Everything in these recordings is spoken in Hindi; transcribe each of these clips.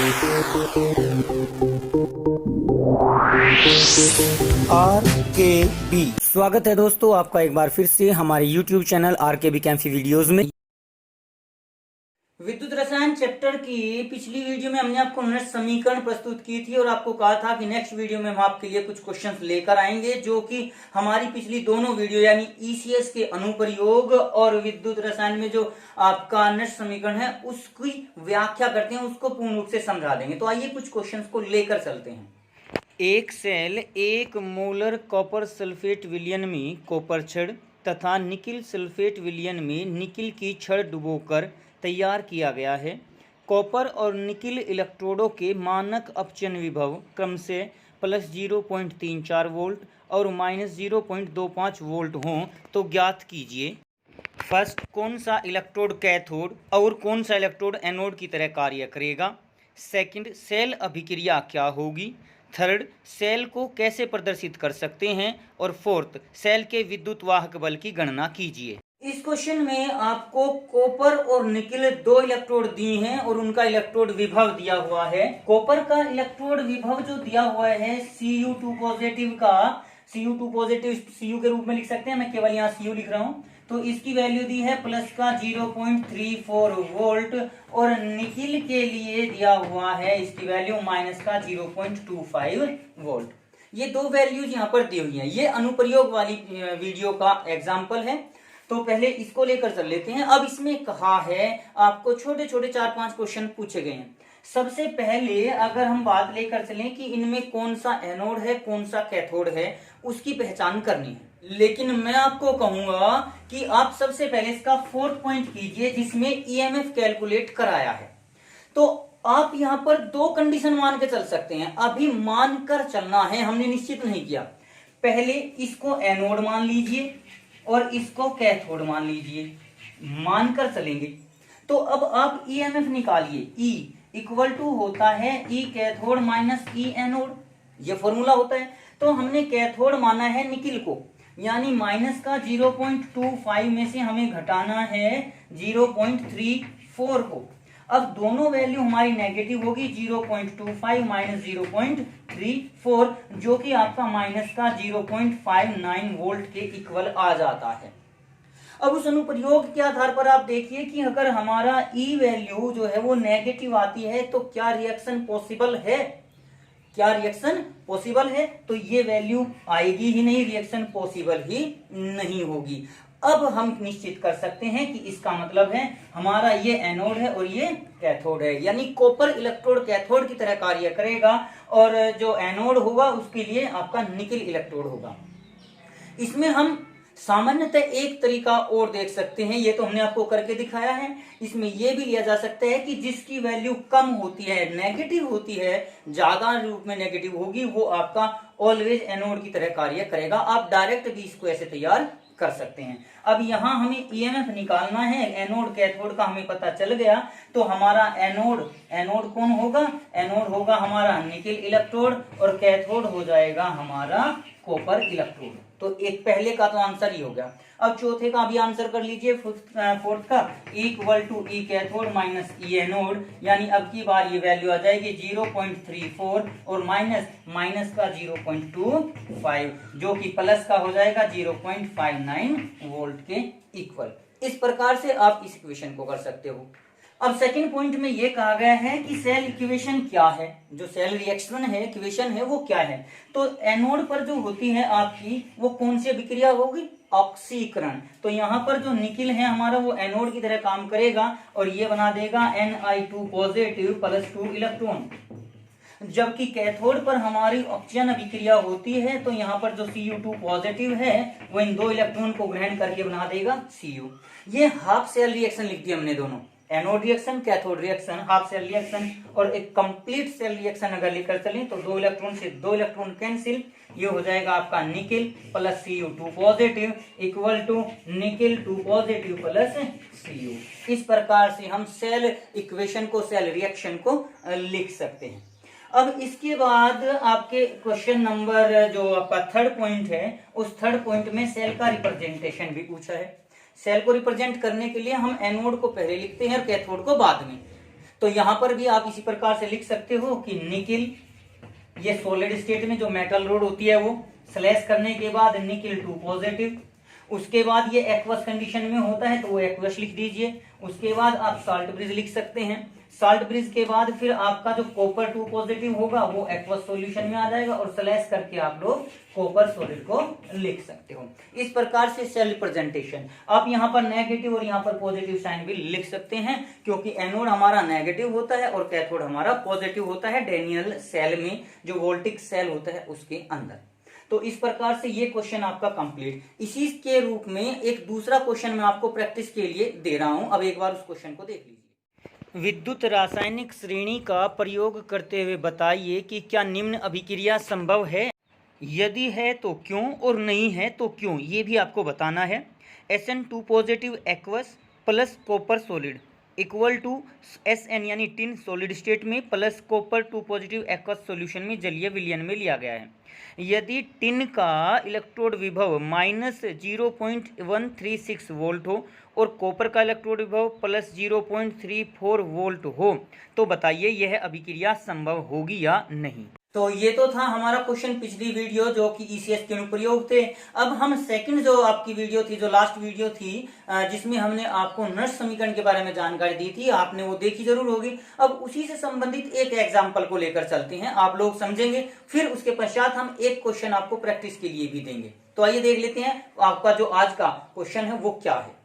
RKB स्वागत है दोस्तों आपका एक बार फिर से हमारे YouTube चैनल RKB कैंफी वीडियोस में। विद्युत रसायन चैप्टर की पिछली वीडियो में हमने आपको निरस्त समीकरण प्रस्तुत की थी और आपको कहा था कि नेक्स्ट वीडियो में हम आपके लिए कुछ क्वेश्चंस लेकर आएंगे जो कि हमारी पिछली दोनों वीडियो यानी ईसीएस के अनुप्रयोग और विद्युत रसायन में जो आपका निरस्त समीकरण है उसकी व्याख्या करते हैं, उसको पूर्ण रूप से समझा देंगे। तो आइए कुछ क्वेश्चंस को लेकर चलते हैं। एक सेल 1 मोलर कॉपर सल्फेट विलयन में कॉपर छड़ तथा निकिल सल्फेट विलयन में निकिल की छड़ डुबोकर तैयार किया गया है। कॉपर और निकिल इलेक्ट्रोडों के मानक अपचयन विभव क्रम से प्लस 0.34 वोल्ट और माइनस 0.25 वोल्ट हों तो ज्ञात कीजिए। फर्स्ट, कौन सा इलेक्ट्रोड कैथोड और कौन सा इलेक्ट्रोड एनोड की तरह कार्य करेगा। सेकंड, सेल अभिक्रिया क्या होगी। थर्ड, सेल को कैसे प्रदर्शित कर सकते हैं। और फोर्थ, सेल के विद्युत वाहक बल की गणना कीजिए। इस क्वेश्चन में आपको कॉपर और निकिल दो इलेक्ट्रोड दिए हैं और उनका इलेक्ट्रोड विभव दिया हुआ है। कॉपर का इलेक्ट्रोड विभव जो दिया हुआ है Cu2 पॉजिटिव का, Cu2 पॉजिटिव Cu के रूप में लिख सकते हैं, मैं केवल यहाँ Cu लिख रहा हूँ। तो इसकी वैल्यू दी है प्लस का 0.34 वोल्ट और निकिल के लिए दिया हुआ है इसकी वैल्यू माइनस का 0.25 वोल्ट। ये दो वैल्यूज यहाँ पर दी हुई है। ये अनुप्रयोग वाली वीडियो का एग्जाम्पल है। तो पहले इसको लेकर चल लेते हैं। अब इसमें कहा है आपको छोटे छोटे 4-5 क्वेश्चन पूछे गए हैं। सबसे पहले अगर हम बात लेकर चलें कि इनमें कौन सा एनोड है कौन सा कैथोड है उसकी पहचान करनी है। लेकिन मैं आपको कहूंगा कि आप सबसे पहले इसका 4th पॉइंट कीजिए जिसमें ईएमएफ कैलकुलेट कराया है। तो आप यहां पर दो कंडीशन मान के चल सकते हैं। अभी मानकर चलना है, हमने निश्चित नहीं किया। पहले इसको एनोड मान लीजिए और इसको कैथोड मान लीजिए, मानकर चलेंगे। तो अब आप ईएमएफ निकालिए। E इक्वल टू होता है E cathode minus E anode, ये फॉर्मूला होता है। तो हमने कैथोड माना है निकिल को, यानी माइनस का 0.25 में से हमें घटाना है 0.34 को। अब दोनों वैल्यू हमारी नेगेटिव होगी, 0.25 माइनस 0.34 जो कि आपका माइनस का 0.59 वोल्ट के इक्वल आ जाता है। अब उस अनुप्रयोग के आधार पर आप देखिए कि अगर हमारा ई वैल्यू जो है वो नेगेटिव आती है तो क्या रिएक्शन पॉसिबल है, क्या रिएक्शन पॉसिबल है। तो ये वैल्यू आएगी ही नहीं, रिएक्शन पॉसिबल ही नहीं होगी। अब हम निश्चित कर सकते हैं कि इसका मतलब है हमारा ये एनोड है और ये कैथोड है, यानी कॉपर इलेक्ट्रोड कैथोड की तरह कार्य करेगा और जो एनोड होगा उसके लिए आपका निकिल इलेक्ट्रोड होगा। इसमें हम सामान्यतः एक तरीका और देख सकते हैं, ये तो हमने आपको करके दिखाया है। इसमें यह भी लिया जा सकता है कि जिसकी वैल्यू कम होती है, नेगेटिव होती है, ज्यादा रूप में नेगेटिव होगी, वो आपका ऑलवेज एनोड की तरह कार्य करेगा। आप डायरेक्ट भी इसको ऐसे तैयार कर सकते हैं। अब यहां हमें ईएमएफ निकालना है, एनोड कैथोड का हमें पता चल गया। तो हमारा एनोड कौन होगा, एनोड होगा हमारा निकिल इलेक्ट्रोड और कैथोड हो जाएगा हमारा कॉपर इलेक्ट्रोड। तो एक पहले का तो आंसर ही हो गया। अब चौथे का भी आंसर कर लीजिए, फोर्थ का equal to E cathode minus E anode, यानी अब की बार ये वैल्यू आ जाएगी 0.34 और माइनस का 0.25 जो कि प्लस का हो जाएगा 0.59 वोल्ट के इक्वल। इस प्रकार से आप इस इक्वेशन को कर सकते हो। अब सेकंड पॉइंट में यह कहा गया है कि सेल इक्वेशन क्या है, जो सेल रिएक्शन है इक्वेशन है वो क्या है। तो एनोड पर जो होती है आपकी वो कौन सी अभिक्रिया होगी, ऑक्सीकरण। तो यहाँ पर जो निकिल है हमारा वो एनोड की तरह काम करेगा और ये बना देगा Ni2 पॉजिटिव प्लस 2 इलेक्ट्रॉन। जबकि कैथोड पर हमारी ऑक्सीजन अभिक्रिया होती है तो यहाँ पर जो Cu2 पॉजिटिव है वो इन दो इलेक्ट्रॉन को ग्रहण करके बना देगा Cu। ये हाफ सेल रिएक्शन लिख दिया हमने दोनों, anode reaction cathode reaction, half cell reaction. और एक कंप्लीट सेल रिएक्शन अगर लेकर चलें तो दो इलेक्ट्रॉन से दो इलेक्ट्रॉन कैंसिल, ये हो जाएगा आपका nickel plus Cu2 positive equal to nickel 2 positive plus Cu। इस प्रकार से हम सेल इक्वेशन को, सेल रिएक्शन को लिख सकते हैं। अब इसके बाद आपके क्वेश्चन नंबर जो आपका थर्ड पॉइंट है, उस थर्ड पॉइंट में सेल का रिप्रेजेंटेशन भी पूछा है। सेल को रिप्रेजेंट करने के लिए हम एनोड को पहले लिखते हैं और कैथोड को बाद में। तो यहां पर भी आप इसी प्रकार से लिख सकते हो कि निकिल, ये सॉलिड स्टेट में जो मेटल रोड होती है वो स्लैश करने के बाद निकिल 2 पॉजिटिव, उसके बाद ये एक्वस कंडीशन में होता है तो वो एक्वस लिख दीजिए। उसके बाद आप साल्ट ब्रिज लिख सकते हैं। साल्ट ब्रिज के बाद फिर आपका जो कॉपर 2 पॉजिटिव होगा वो एक्वस सॉल्यूशन में आ जाएगा और स्लैश करके आप लोग कॉपर सॉलिड को लिख सकते हो। इस प्रकार से सेल रिप्रेजेंटेशन, आप यहाँ पर नेगेटिव और यहाँ पर पॉजिटिव साइन भी लिख सकते हैं, क्योंकि एनोड हमारा नेगेटिव होता है और कैथोड हमारा पॉजिटिव होता है डैनियल सेल में, जो वोल्टिक सेल होता है उसके अंदर। तो इस प्रकार से ये क्वेश्चन आपका कंप्लीट। इसी के रूप में एक दूसरा क्वेश्चन मैं आपको प्रैक्टिस के लिए दे रहा हूं, अब एक बार उस क्वेश्चन को देख लीजिए। विद्युत रासायनिक श्रेणी का प्रयोग करते हुए बताइए कि क्या निम्न अभिक्रिया संभव है, यदि है तो क्यों और नहीं है तो क्यों, ये भी आपको बताना है। Sn2 positive aqueous plus copper solid equal to Sn यानी टिन सॉलिड स्टेट में plus copper 2 positive aqueous solution में जलीय विलयन में लिया गया है। यदि टिन का इलेक्ट्रोड विभव -0.136 वोल्ट हो और कॉपर का इलेक्ट्रोड विभव +0.34 वोल्ट हो तो बताइए यह अभिक्रिया संभव होगी या नहीं। तो ये तो था हमारा क्वेश्चन पिछली वीडियो जो कि ईसीएस के अनुप्रयोग थे। अब हम सेकंड जो आपकी वीडियो थी, जो लास्ट वीडियो थी जिसमें हमने आपको नर्स समीकरण के बारे में जानकारी दी थी, आपने वो देखी जरूर होगी। अब उसी से संबंधित एक एग्जाम्पल को लेकर चलते हैं, आप लोग समझेंगे, फिर उसके पश्चात हम एक क्वेश्चन आपको प्रैक्टिस के लिए भी देंगे। तो आइए देख लेते हैं आपका जो आज का क्वेश्चन है वो क्या है।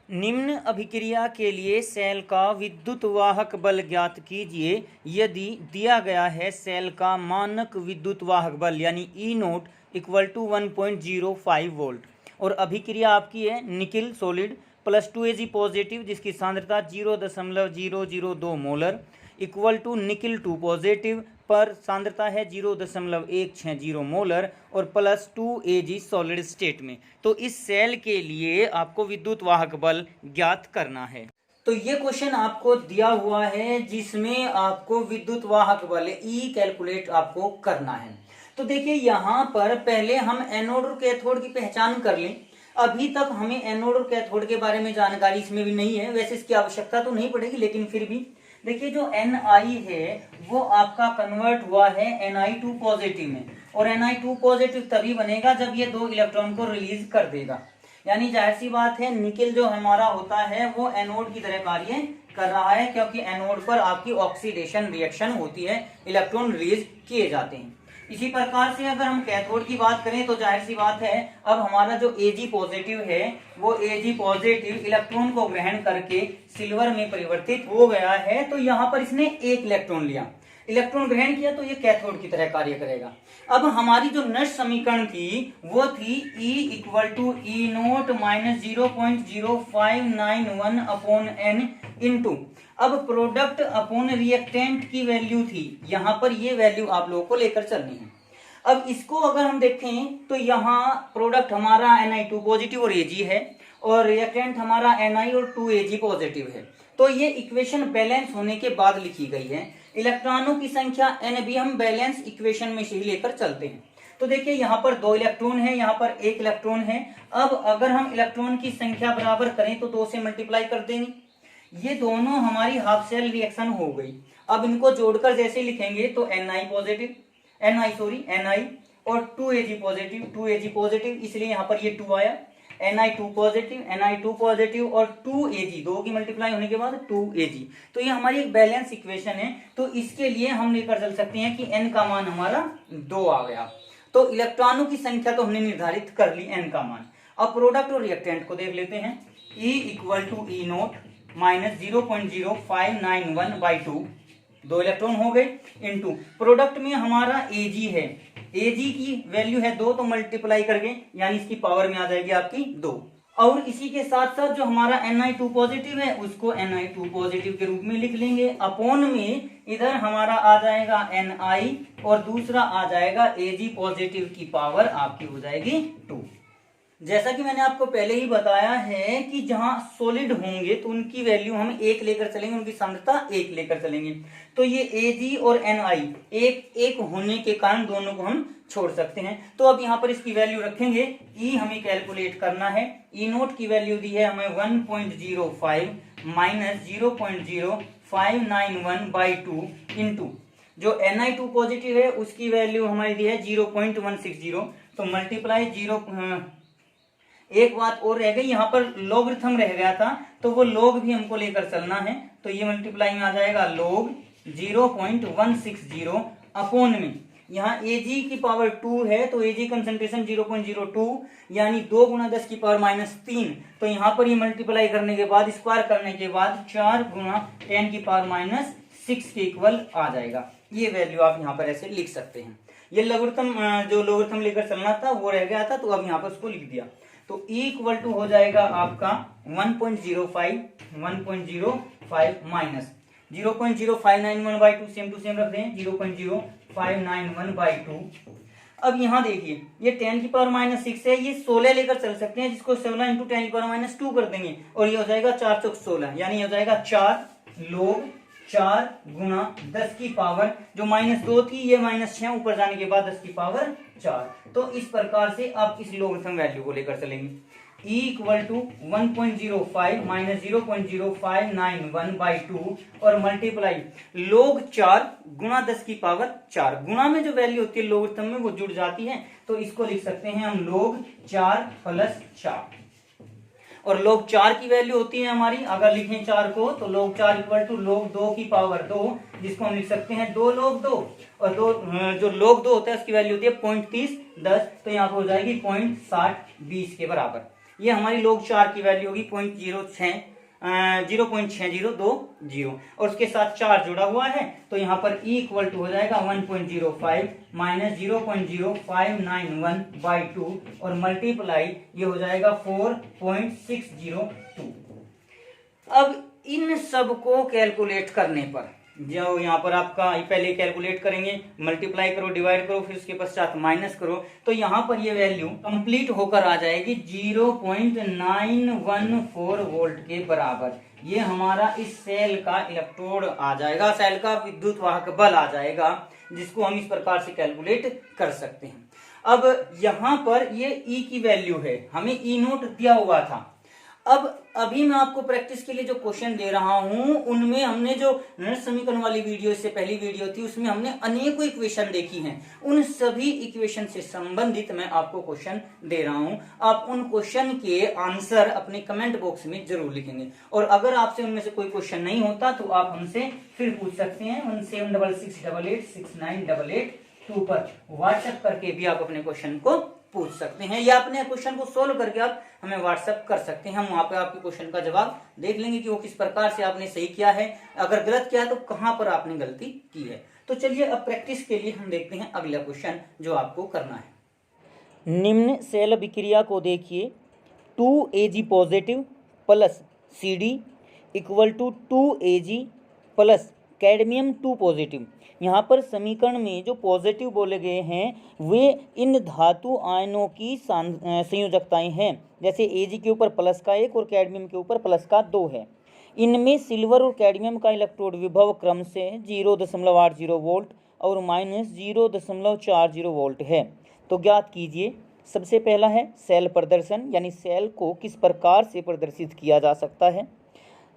निम्न अभिक्रिया के लिए सेल का विद्युत वाहक बल ज्ञात कीजिए यदि दिया गया है सेल का मानक विद्युत वाहक बल यानी E0 = 1.05 वोल्ट और अभिक्रिया आपकी है nickel solid plus 2Ag positive जिसकी सांद्रता 0.002 molar equal to nickel 2 positive पर सांद्रता है 0.160 मोलर और प्लस 2Ag सॉलिड स्टेट में। तो इस सेल के लिए आपको विद्युत वाहक बल ज्ञात करना है। तो ये क्वेश्चन आपको दिया हुआ है जिसमें आपको विद्युत वाहक बल E कैलकुलेट आपको करना है। तो देखिए यहाँ पर पहले हम एनोड और कैथोड की पहचान कर लें। अभी तक हमें एनोड और कैथोड के बारे में जानकारी इसमें भी नहीं है, वैसे इसकी आवश्यकता तो नहीं पड़ेगी, लेकिन फिर भी देखिए जो Ni है वो आपका कन्वर्ट हुआ है Ni2 पॉजिटिव में, और Ni2 पॉजिटिव तभी बनेगा जब ये 2 इलेक्ट्रॉन को रिलीज कर देगा। यानी जाहिर सी बात है निकिल जो हमारा होता है वो एनोड की तरह कार्य कर रहा है, क्योंकि एनोड पर आपकी ऑक्सीडेशन रिएक्शन होती है, इलेक्ट्रॉन रिलीज किए जाते हैं। इसी प्रकार से अगर हम कैथोड की बात करें तो जाहिर सी बात है अब हमारा जो Ag पॉजिटिव है वो Ag पॉजिटिव इलेक्ट्रॉन को ग्रहण करके सिल्वर में परिवर्तित हो गया है। तो यहाँ पर इसने एक इलेक्ट्रॉन लिया, इलेक्ट्रॉन ग्रहण किया, तो ये कैथोड की तरह कार्य करेगा। अब हमारी जो नर्स समीकरण थी वो थी E = E0 -0.0591/n इंटू, अब प्रोडक्ट अपॉन रिएक्टेंट की वैल्यू थी, यहां पर ये वैल्यू आप लोगों को लेकर चलनी है। अब इसको अगर हम देखें तो यहाँ प्रोडक्ट हमारा Ni2 पॉजिटिव और Ag है और रिएक्टेंट हमारा Ni और 2Ag पॉजिटिव है। तो ये इक्वेशन बैलेंस होने के बाद लिखी गई है। इलेक्ट्रॉनों की संख्या n भी हम बैलेंस इक्वेशन में से ही लेकर चलते हैं। तो देखिए यहाँ पर 2 इलेक्ट्रॉन है, यहाँ पर 1 इलेक्ट्रॉन है। अब अगर हम इलेक्ट्रॉन की संख्या बराबर करें तो 2 से मल्टीप्लाई कर देंगे, ये दोनों हमारी हाफ सेल रिएक्शन हो गई। अब इनको जोड़कर जैसे लिखेंगे तो Ni और 2Ag पॉजिटिव, इसलिए यहाँ पर ये 2 आया। Ni2 पॉजिटिव और 2Ag, 2 की मल्टीप्लाई होने के बाद 2Ag, तो ये हमारी एक बैलेंस इक्वेशन है। तो इसके लिए हम लेकर चल सकते हैं कि n का मान हमारा 2 आ गया। तो इलेक्ट्रॉनों की संख्या तो हमने निर्धारित कर ली n का मान। अब प्रोडक्ट और रिएक्टेंट को देख लेते हैं। E = E0 -0.0591/2, 2 इलेक्ट्रॉन हो गए, इनटू प्रोडक्ट में हमारा Ag है, Ag की वैल्यू है 2, तो मल्टीप्लाई करके यानी इसकी पावर में आ जाएगी आपकी 2। और इसी के साथ साथ जो हमारा Ni2 पॉजिटिव है उसको Ni2 पॉजिटिव के रूप में लिख लेंगे। अपॉन में इधर हमारा आ जाएगा Ni और दूसरा आ जाएगा Ag पॉजिटिव की पावर आपकी हो जाएगी 2। जैसा कि मैंने आपको पहले ही बताया है कि जहां सॉलिड होंगे तो उनकी वैल्यू हम 1 लेकर चलेंगे, उनकी सांद्रता 1 लेकर चलेंगे। तो ये Ag और Ni एक होने के कारण दोनों को हम छोड़ सकते हैं। तो अब यहाँ पर इसकी वैल्यू रखेंगे। E हमें कैलकुलेट करना है। E0 की वैल्यू दी है हमें 1.05 -0.0 0.591/2 इंटू जो Ni2 पॉजिटिव है उसकी वैल्यू हमारी दी है 0.160, तो मल्टीप्लाई 0। एक बात और रह गई, यहाँ पर लॉगरिथम रह गया था तो वो लॉग भी हमको लेकर चलना है, तो ये मल्टीप्लाई में आ जाएगा लॉग 0.160 अपॉन में यहाँ Ag की पावर 2 है तो Ag कंसंट्रेशन 0.02 यानी 2 गुना 10 की पावर -3, तो यहाँ पर ये मल्टीप्लाई करने के बाद स्क्वायर करने के बाद 4 गुना 10 की पावर -6 के इक्वल आ जाएगा। ये वैल्यू आप यहाँ पर ऐसे लिख सकते हैं। ये लॉगरिथम जो लॉगरिथम लेकर चलना था वो रह गया था, तो अब यहाँ पर उसको लिख दिया, तो इक्वल टू हो जाएगा आपका 1.05 माइनस 0.0591/2 सेम टू सेम रख दें 0.0591/2। अब यहाँ देखिए ये 10 की पावर -6 है, ये 16 लेकर चल सकते हैं जिसको 16 इंटू 10 की पावर -2 कर देंगे और ये हो जाएगा 4 चौक 16 यानी ये हो जाएगा 4 log 4 गुना 10 की पावर जो -2 थी ये -6 ऊपर जाने के बाद 10 की पावर 4। तो इस प्रकार से आप इस लॉगरिथम वैल्यू को लेकर चलेंगे इक्वल टू 1.05 माइनस 0.0591/2 और मल्टीप्लाई log 4 गुना 10 की पावर 4। गुणा में जो वैल्यू होती है लॉगरिथम में वो जुड़ जाती है, तो इसको लिख सकते हैं हम log 4 + 4 और log 4 की वैल्यू होती है हमारी, अगर लिखें 4 को तो log 4 इक्वल टू log 2 की पावर 2 जिसको हम लिख सकते हैं 2 log 2 और जो log 2 होता है उसकी वैल्यू होती है 0.3010, तो यहाँ पर हो जाएगी 0.6020 के बराबर। ये हमारी log 4 की वैल्यू होगी 0.6020 और उसके साथ 4 जुड़ा हुआ है, तो यहाँ पर इक्वल टू हो जाएगा 1.05 माइनस 0.0591/2 और मल्टीप्लाई ये हो जाएगा 4.602। अब इन सब को कैलकुलेट करने पर जो यहाँ पर आपका पहले कैलकुलेट करेंगे, मल्टीप्लाई करो, डिवाइड करो, फिर उसके पश्चात माइनस करो, तो यहाँ पर ये वैल्यू कंप्लीट होकर आ जाएगी 0.914 वोल्ट के बराबर। ये हमारा इस सेल का इलेक्ट्रोड आ जाएगा, सेल का विद्युत वाहक बल आ जाएगा, जिसको हम इस प्रकार से कैलकुलेट कर सकते हैं। अब यहाँ पर ये E की वैल्यू है, हमें E0 दिया हुआ था। अब अभी मैं आपको प्रैक्टिस के लिए जो क्वेश्चन दे रहा हूं उनमें हमने जो समीकरण वाली वीडियो इससे पहली वीडियो थी उसमें हमने अनेकों इक्वेशन देखी हैं, उन सभी इक्वेशन से संबंधित मैं आपको क्वेश्चन दे रहा हूं। आप उन क्वेश्चन के आंसर अपने कमेंट बॉक्स में जरूर लिखेंगे और अगर आपसे उनमें से कोई क्वेश्चन नहीं होता तो आप हमसे फिर पूछ सकते हैं 1766888988 पर व्हाट्सएप करके भी आप अपने क्वेश्चन को पूछ सकते हैं या अपने क्वेश्चन को सोल्व करके आप हमें व्हाट्सएप कर सकते हैं। हम वहां पे आपके क्वेश्चन का जवाब देख लेंगे कि वो किस प्रकार से आपने सही किया है, अगर गलत किया है तो कहां पर आपने गलती की है। तो चलिए अब प्रैक्टिस के लिए हम देखते हैं अगला क्वेश्चन जो आपको करना है। निम्न सेल अभिक्रिया को देखिए 2Ag positive plus Cd equal to 2Ag plus cadmium 2 positive. यहाँ पर समीकरण में जो पॉजिटिव बोले गए हैं वे इन धातु आयनों की संयोजकताएं हैं, जैसे Ag के ऊपर +1 और कैडमियम के ऊपर +2 है। इनमें सिल्वर और कैडमियम का इलेक्ट्रोड विभव क्रम से 0.80 वोल्ट और -0.40 वोल्ट है। तो ज्ञात कीजिए। सबसे पहला है सेल प्रदर्शन, यानी सेल को किस प्रकार से प्रदर्शित किया जा सकता है।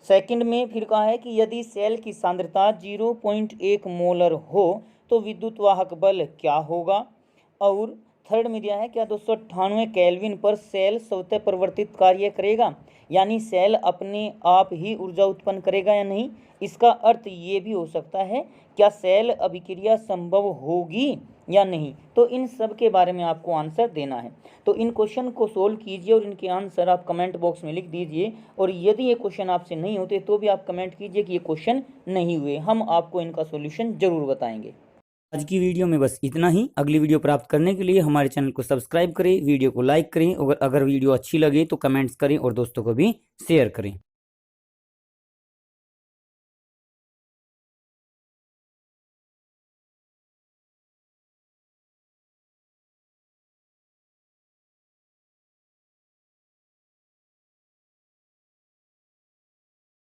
सेकंड में फिर कहा है कि यदि सेल की सांद्रता 0.1 मोलर हो तो विद्युत वाहक बल क्या होगा। और थर्ड में दिया है क्या 298 केल्विन पर सेल स्वतः परिवर्तित कार्य करेगा, यानी सेल अपने आप ही ऊर्जा उत्पन्न करेगा या नहीं। इसका अर्थ ये भी हो सकता है क्या सेल अभिक्रिया संभव होगी या नहीं। तो इन सब के बारे में आपको आंसर देना है। तो इन क्वेश्चन को सोल्व कीजिए और इनके आंसर आप कमेंट बॉक्स में लिख दीजिए और यदि ये क्वेश्चन आपसे नहीं होते तो भी आप कमेंट कीजिए कि ये क्वेश्चन नहीं हुए, हम आपको इनका सॉल्यूशन जरूर बताएंगे। आज की वीडियो में बस इतना ही। अगली वीडियो प्राप्त करने के लिए हमारे चैनल को सब्सक्राइब करें, वीडियो को लाइक करें और अगर वीडियो अच्छी लगे तो कमेंट्स करें और दोस्तों को भी शेयर करें।